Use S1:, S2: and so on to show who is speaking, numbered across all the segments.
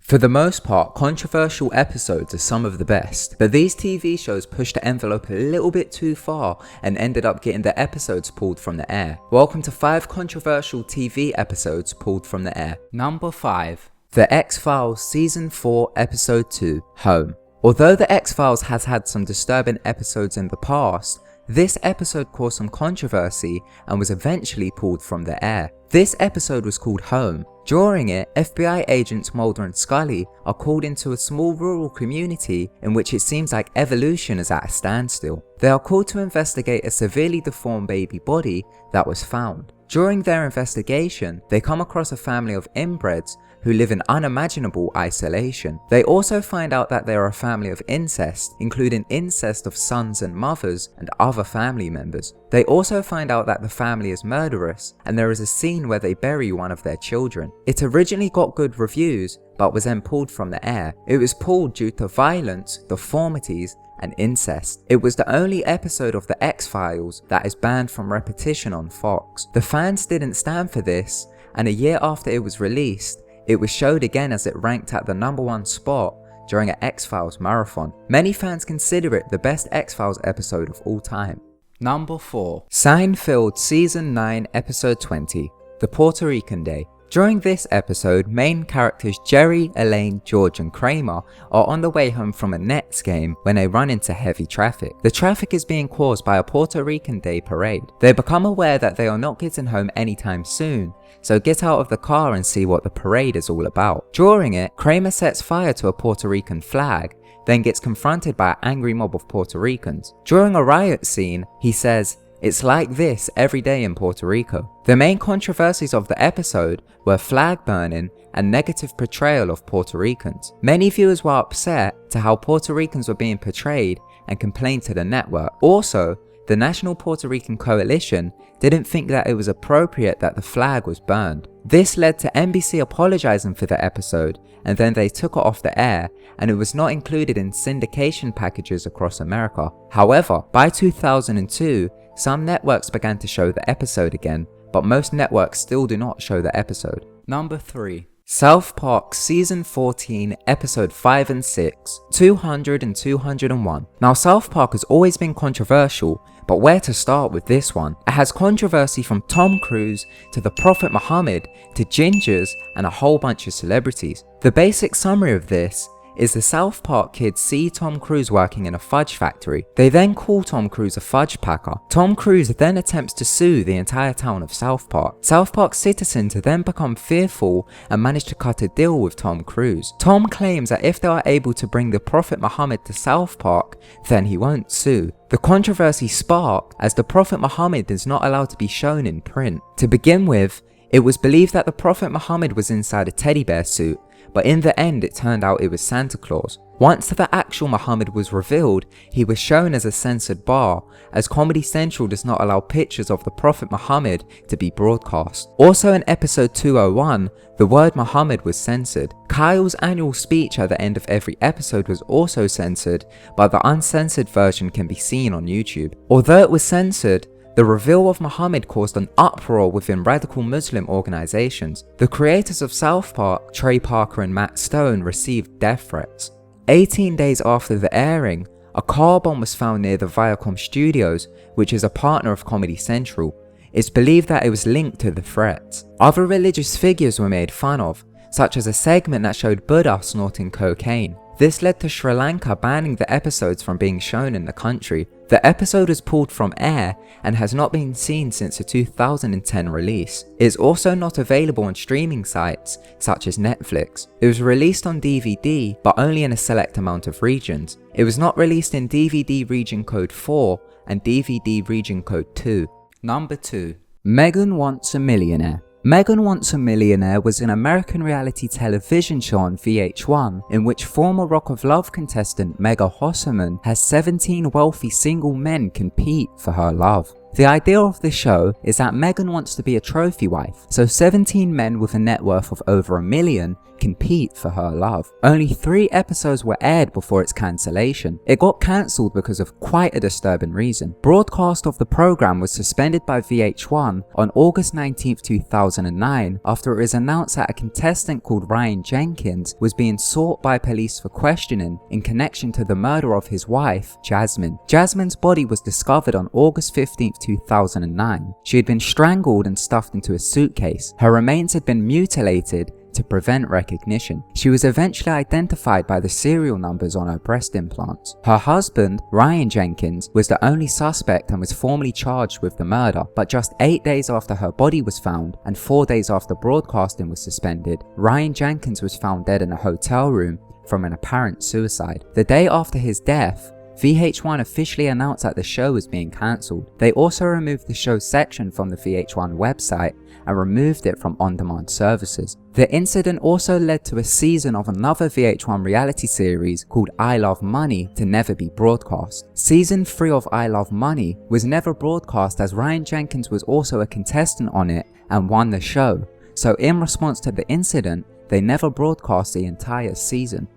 S1: For the most part, controversial episodes are some of the best, but these TV shows pushed the envelope a little bit too far and ended up getting the episodes pulled from the air. Welcome to 5 controversial TV episodes pulled from the air. Number 5. The X-Files Season 4 Episode 2, Home. Although the X-Files has had some disturbing episodes in the past, this episode caused some controversy and was eventually pulled from the air. This episode was called Home. During it, FBI agents Mulder and Scully are called into a small rural community in which it seems like evolution is at a standstill. They are called to investigate a severely deformed baby body that was found. During their investigation, they come across a family of inbreds who live in unimaginable isolation. They also find out that they are a family of incest, including incest of sons and mothers and other family members. They also find out that the family is murderous, and there is a scene where they bury one of their children. It originally got good reviews, but was then pulled from the air. It was pulled due to violence, deformities, and incest. It was the only episode of the X-Files that is banned from repetition on Fox. The fans didn't stand for this, and a year after it was released, it was showed again as it ranked at the #1 spot during an X-Files marathon. Many fans consider it the best X-Files episode of all time. Number 4. Seinfeld Season 9 Episode 20, The Puerto Rican Day. During this episode, main characters Jerry, Elaine, George and Kramer are on the way home from a Nets game when they run into heavy traffic. The traffic is being caused by a Puerto Rican Day parade. They become aware that they are not getting home anytime soon, so get out of the car and see what the parade is all about. During it, Kramer sets fire to a Puerto Rican flag, then gets confronted by an angry mob of Puerto Ricans. During a riot scene, he says, "It's like this every day in Puerto Rico." The main controversies of the episode were flag burning and negative portrayal of Puerto Ricans. Many viewers were upset to how Puerto Ricans were being portrayed and complained to the network. Also, the National Puerto Rican Coalition didn't think that it was appropriate that the flag was burned. This led to NBC apologizing for the episode, and then they took it off the air, and it was not included in syndication packages across America. However, by 2002, some networks began to show the episode again, but most networks still do not show the episode. Number 3. South Park Season 14 Episode 5 and 6, 200 and 201. Now South Park has always been controversial, but where to start with this one? It has controversy from Tom Cruise to the Prophet Muhammad to gingers and a whole bunch of celebrities. The basic summary of this is the South Park kids see Tom Cruise working in a fudge factory. They then call Tom Cruise a fudge packer. Tom Cruise then attempts to sue the entire town of South Park. South Park citizens then become fearful and manage to cut a deal with Tom Cruise. Tom claims that if they are able to bring the Prophet Muhammad to South Park, then he won't sue. The controversy sparked as the Prophet Muhammad is not allowed to be shown in print. To begin with, it was believed that the Prophet Muhammad was inside a teddy bear suit, but in the end it turned out it was Santa Claus. Once the actual Muhammad was revealed, he was shown as a censored bar, as Comedy Central does not allow pictures of the Prophet Muhammad to be broadcast. Also in episode 201, the word Muhammad was censored. Kyle's annual speech at the end of every episode was also censored, but the uncensored version can be seen on YouTube. Although it was censored, the reveal of Muhammad caused an uproar within radical Muslim organizations. The creators of South Park, Trey Parker and Matt Stone, received death threats. 18 days after the airing, a car bomb was found near the Viacom Studios, which is a partner of Comedy Central. It's believed that it was linked to the threats. Other religious figures were made fun of, such as a segment that showed Buddha snorting cocaine. This led to Sri Lanka banning the episodes from being shown in the country. The episode was pulled from air and has not been seen since the 2010 release. It is also not available on streaming sites such as Netflix. It was released on DVD, but only in a select amount of regions. It was not released in DVD Region Code 4 and DVD Region Code 2. Number 2. Megan Wants a Millionaire. Megan Wants a Millionaire was an American reality television show on VH1 in which former Rock of Love contestant Mega Hossaman has 17 wealthy single men compete for her love. The idea of the show is that Megan wants to be a trophy wife, so 17 men with a net worth of over $1 million compete for her love. Only 3 episodes were aired before its cancellation. It got cancelled because of quite a disturbing reason. Broadcast of the program was suspended by VH1 on August 19, 2009 after it was announced that a contestant called Ryan Jenkins was being sought by police for questioning in connection to the murder of his wife, Jasmine. Jasmine's body was discovered on August 15, 2009. She had been strangled and stuffed into a suitcase. Her remains had been mutilated to prevent recognition. She was eventually identified by the serial numbers on her breast implants. Her husband, Ryan Jenkins, was the only suspect and was formally charged with the murder, but just 8 days after her body was found and 4 days after broadcasting was suspended, Ryan Jenkins was found dead in a hotel room from an apparent suicide. The day after his death, VH1 officially announced that the show was being cancelled. They also removed the show section from the VH1 website and removed it from on-demand services. The incident also led to a season of another VH1 reality series called I Love Money to never be broadcast. Season 3 of I Love Money was never broadcast as Ryan Jenkins was also a contestant on it and won the show, so in response to the incident, they never broadcast the entire season.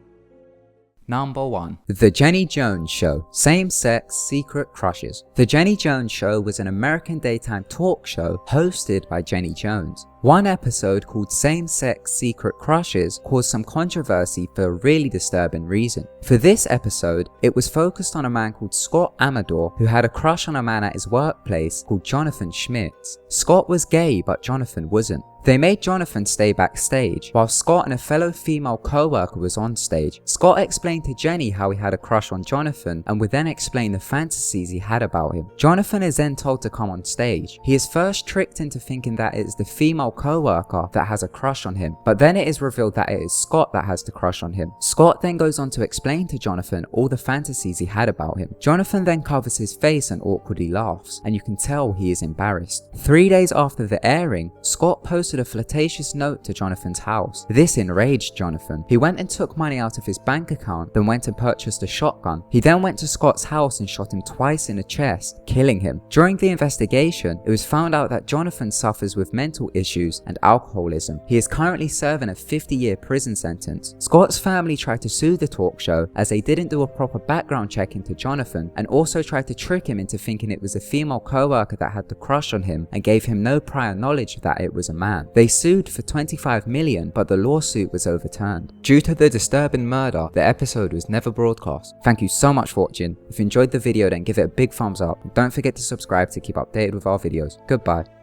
S1: Number 1. The Jenny Jones Show. Same-sex secret crushes. The Jenny Jones Show was an American daytime talk show hosted by Jenny Jones. One episode called Same-Sex Secret Crushes caused some controversy for a really disturbing reason. For this episode, it was focused on a man called Scott Amador who had a crush on a man at his workplace called Jonathan Schmitz. Scott was gay, but Jonathan wasn't. They made Jonathan stay backstage, while Scott and a fellow female co-worker was on stage. Scott explained to Jenny how he had a crush on Jonathan and would then explain the fantasies he had about him. Jonathan is then told to come on stage. He is first tricked into thinking that it is the female co-worker that has a crush on him, but then it is revealed that it is Scott that has the crush on him. Scott then goes on to explain to Jonathan all the fantasies he had about him. Jonathan then covers his face and awkwardly laughs, and you can tell he is embarrassed. 3 days after the airing, Scott posted a flirtatious note to Jonathan's house. This enraged Jonathan. He went and took money out of his bank account, then went and purchased a shotgun. He then went to Scott's house and shot him twice in the chest, killing him. During the investigation, it was found out that Jonathan suffers with mental issues and alcoholism. He is currently serving a 50-year prison sentence. Scott's family tried to sue the talk show as they didn't do a proper background check into Jonathan and also tried to trick him into thinking it was a female co-worker that had the crush on him and gave him no prior knowledge that it was a man. They sued for $25 million, but the lawsuit was overturned. Due to the disturbing murder, the episode was never broadcast. Thank you so much for watching. If you enjoyed the video, then give it a big thumbs up. And don't forget to subscribe to keep updated with our videos. Goodbye.